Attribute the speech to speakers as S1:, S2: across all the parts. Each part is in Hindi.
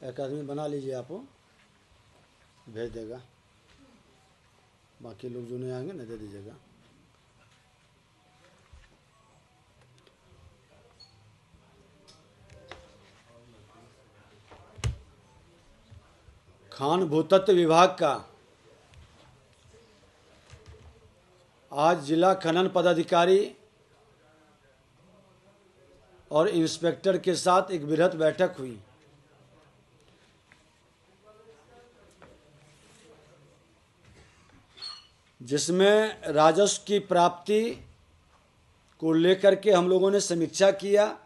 S1: एक आदमी बना लीजिए, आप भेज देगा, बाकी लोग जो नहीं आएंगे ना दे दीजिएगा। खान भूतत्व विभाग का आज जिला खनन पदाधिकारी और इंस्पेक्टर के साथ एक बृहद बैठक हुई। जिसमें राजस्व की प्राप्ति को लेकर के हम लोगों ने समीक्षा किया।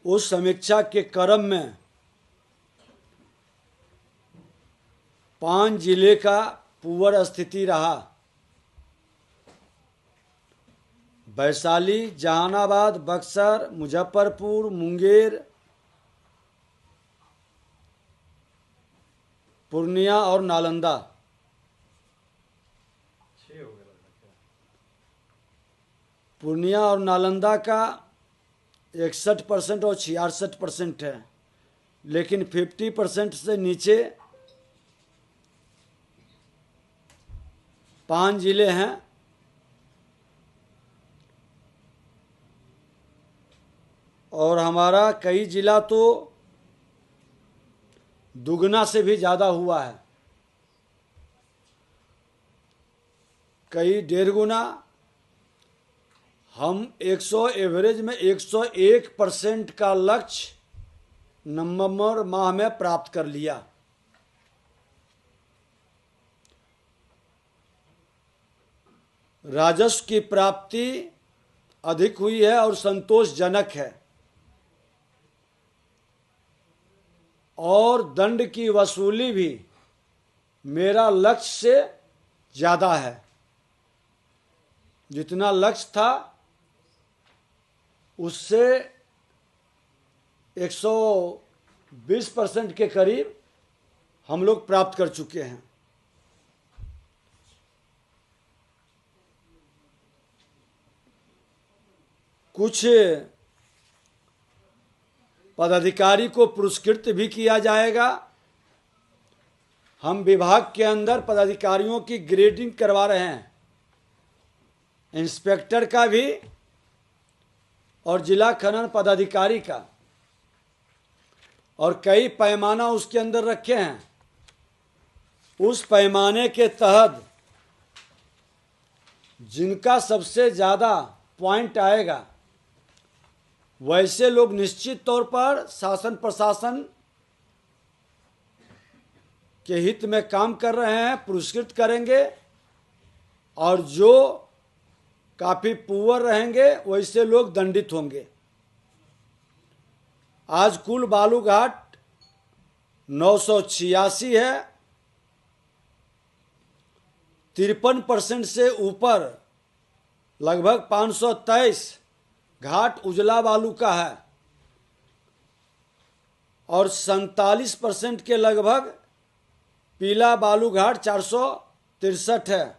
S1: उस समीक्षा के क्रम में 5 जिले का पुअर स्थिति रहा। वैशाली, जहानाबाद, बक्सर, मुजफ्फरपुर, मुंगेर, पूर्णिया और नालंदा। पूर्णिया और नालंदा का 61% और 66% है, लेकिन 50% से नीचे 5 जिले हैं। और हमारा कई जिला तो दुगना से भी ज़्यादा हुआ है, कई 1.5 गुना। हम 100 एवरेज में 101% का लक्ष्य नवंबर माह में प्राप्त कर लिया। राजस्व की प्राप्ति अधिक हुई है और संतोषजनक है, और दंड की वसूली भी मेरा लक्ष्य से ज़्यादा है। जितना लक्ष्य था उससे 120% के करीब हम लोग प्राप्त कर चुके हैं। कुछ पदाधिकारी को पुरस्कृत भी किया जाएगा। हम विभाग के अंदर पदाधिकारियों की ग्रेडिंग करवा रहे हैं, इंस्पेक्टर का भी और जिला खनन पदाधिकारी का, और कई पैमाना उसके अंदर रखे हैं। उस पैमाने के तहत जिनका सबसे ज़्यादा पॉइंट आएगा वैसे लोग निश्चित तौर पर शासन प्रशासन के हित में काम कर रहे हैं, पुरस्कृत करेंगे। और जो काफ़ी पुअर रहेंगे वैसे लोग दंडित होंगे। आज कुल बालू घाट 986 है। 53% से ऊपर लगभग 523 घाट उजला बालू का है, और 47% के लगभग पीला बालू घाट 463 है।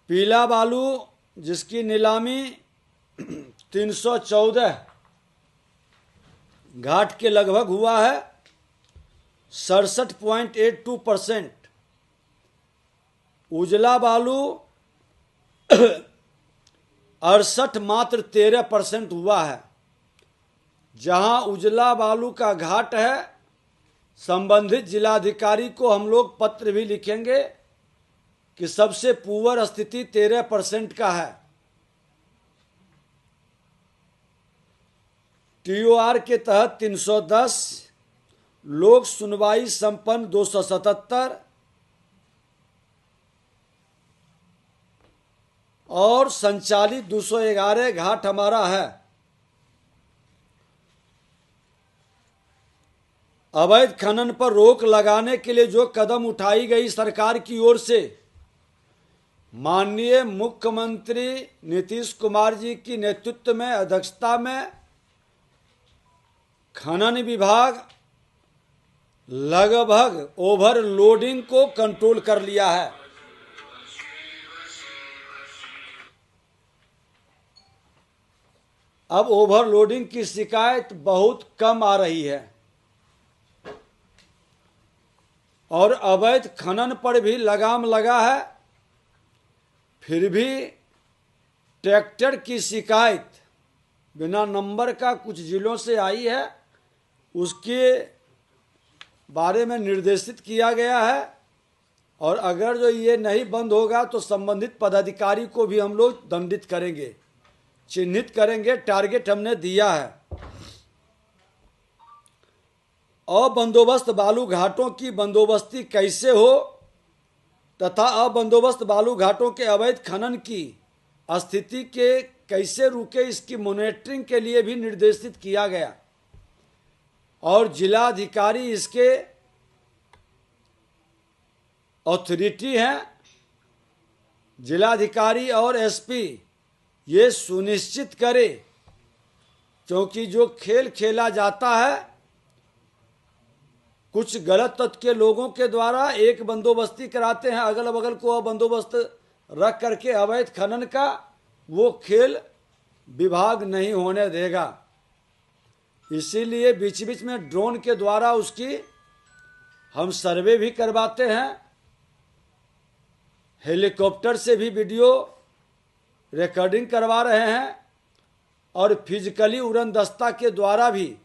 S1: पीला बालू जिसकी नीलामी 314 घाट के लगभग हुआ है, 67.82%। उजला बालू 68 मात्र 13% हुआ है। जहां उजला बालू का घाट है, संबंधित जिलाधिकारी को हम लोग पत्र भी लिखेंगे कि सबसे पुअर स्थिति 13% का है। TOR के तहत 310, लोक सुनवाई संपन्न 277 और संचालित 211 घाट हमारा है। अवैध खनन पर रोक लगाने के लिए जो कदम उठाई गई सरकार की ओर से, माननीय मुख्यमंत्री नीतीश कुमार जी की नेतृत्व में, अध्यक्षता में खनन विभाग लगभग ओवरलोडिंग को कंट्रोल कर लिया है। अब ओवरलोडिंग की शिकायत बहुत कम आ रही है और अवैध खनन पर भी लगाम लगा है। फिर भी ट्रैक्टर की शिकायत बिना नंबर का कुछ जिलों से आई है, उसके बारे में निर्देशित किया गया है और अगर जो ये नहीं बंद होगा तो संबंधित पदाधिकारी को भी हम लोग दंडित करेंगे, चिन्हित करेंगे। टारगेट हमने दिया है। अबंदोबस्त बालू घाटों की बंदोबस्ती कैसे हो तथा अबंदोबस्त बालू घाटों के अवैध खनन की स्थिति के कैसे रुके, इसकी मॉनिटरिंग के लिए भी निर्देशित किया गया और जिलाधिकारी इसके अथॉरिटी हैं। जिलाधिकारी और एसपी ये सुनिश्चित करे, क्योंकि जो खेल खेला जाता है कुछ गलत तत्व के लोगों के द्वारा, एक बंदोबस्ती कराते हैं, अगल बगल को बंदोबस्त रख करके अवैध खनन का, वो खेल विभाग नहीं होने देगा। इसीलिए बीच बीच में ड्रोन के द्वारा उसकी हम सर्वे भी करवाते हैं, हेलीकॉप्टर से भी वीडियो रिकॉर्डिंग करवा रहे हैं और फिजिकली उड़न दस्ता के द्वारा भी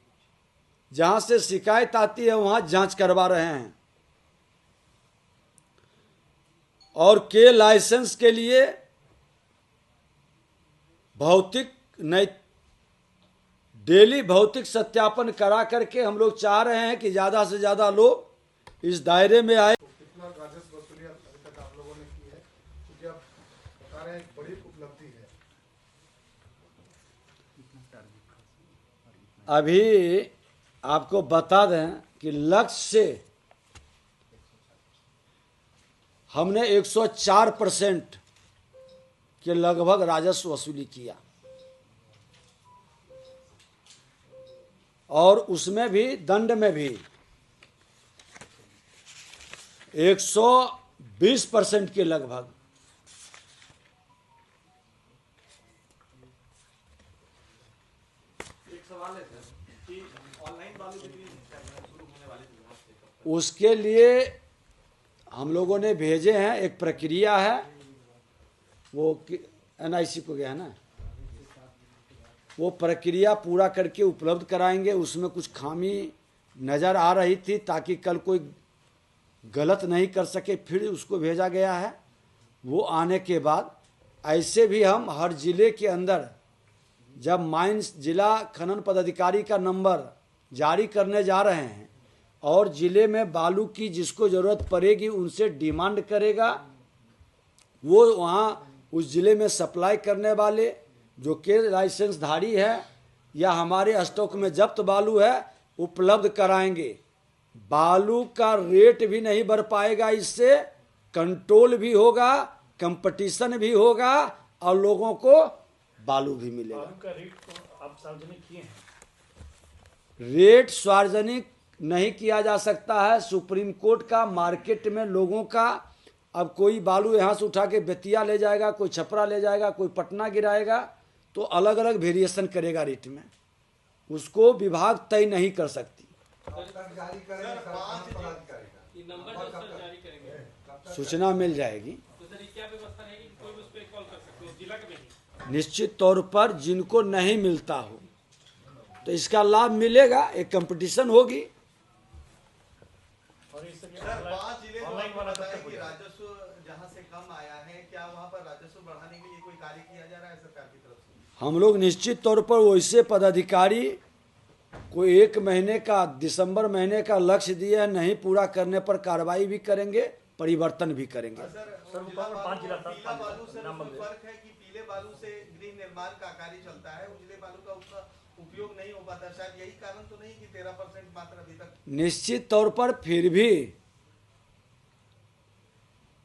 S1: जहां से शिकायत आती है वहां जांच करवा रहे हैं। और के लाइसेंस के लिए डेली भौतिक सत्यापन करा करके हम लोग चाह रहे हैं कि ज़्यादा से ज़्यादा लोग इस दायरे में आए।
S2: कितना राजस्व वसूली अभी तक आप लोगों ने की है, क्योंकि आप बता रहे हैं एक बड़ी उपलब्धि है।
S1: अभी आपको बता दें कि लक्ष्य से हमने 104% के लगभग राजस्व वसूली किया और उसमें भी दंड में भी 120% के लगभग।
S3: एक सवाल है सर कि ऑनलाइन बालू बिक्री शुरू होने वाली थी,
S1: उसके लिए हम लोगों ने भेजे हैं, एक प्रक्रिया है, वो एनआईसी को गया है ना, वो प्रक्रिया पूरा करके उपलब्ध कराएंगे। उसमें कुछ खामी नज़र आ रही थी ताकि कल कोई गलत नहीं कर सके, फिर उसको भेजा गया है। वो आने के बाद ऐसे भी हम हर जिले के अंदर जब माइंस जिला खनन पदाधिकारी का नंबर जारी करने जा रहे हैं और जिले में बालू की जिसको ज़रूरत पड़ेगी उनसे डिमांड करेगा, वो वहाँ उस जिले में सप्लाई करने वाले जो के लाइसेंसधारी है या हमारे स्टॉक में जब्त बालू है उपलब्ध कराएंगे। बालू का रेट भी नहीं बढ़ पाएगा, इससे कंट्रोल भी होगा, कंपटीशन भी होगा और लोगों को बालू भी मिलेगा।
S3: बालू का रेट तो आप सार्वजनिक किए हैं?
S1: रेट सार्वजनिक नहीं किया जा सकता है। सुप्रीम कोर्ट का मार्केट में लोगों का, अब कोई बालू यहाँ से उठा के बेतिया ले जाएगा, कोई छपरा ले जाएगा, कोई पटना गिराएगा, तो अलग अलग वेरिएशन करेगा रेट में, उसको विभाग तय नहीं कर सकती। सूचना मिल जाएगी।
S3: तो सर क्या व्यवस्था रहेगी कि कोई भी उस पर कॉल कर सकते हो जिला के भी?
S1: निश्चित तौर पर जिनको नहीं मिलता हो तो इसका लाभ मिलेगा, एक कंपटीशन होगी।
S3: और इस
S4: पांच जिले को
S3: ऑनलाइन
S4: आपको
S3: वाला
S4: बताया
S3: तब
S4: कि
S3: तक
S4: राजस्व जहां से कम आया है, क्या वहां पर राजस्व बढ़ाने के लिए कोई कार्य किया जा रहा है सरकार की तरफ से?
S1: हम लोग निश्चित तौर पर वैसे पदाधिकारी को 1 महीने का, दिसंबर महीने का लक्ष्य दिया है, नहीं पूरा करने पर कार्रवाई भी करेंगे, परिवर्तन भी करेंगे।
S4: सर
S3: पांच जिला था,
S4: पीला बालू से
S3: नाम बदले।
S4: फर्क है कि पीले बालू से गृह निर्माण का कार्य चलता है, उजले बालू का उतना उपयोग नहीं हो पाता, शायद यही कारण तो नहीं कि 13% मात्र अभी तक?
S1: निश्चित तौर पर फिर भी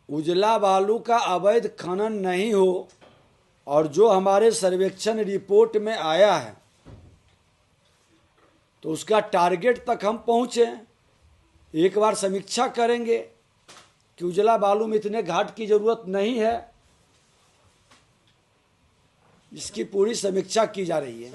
S1: उजला बालू का अवैध खनन नहीं हो और जो हमारे सर्वेक्षण रिपोर्ट में आया है तो उसका टारगेट तक हम पहुँचे। एक बार समीक्षा करेंगे कि उजला बालू में इतने घाट की ज़रूरत नहीं है। जिसकी पूरी समीक्षा की जा रही है।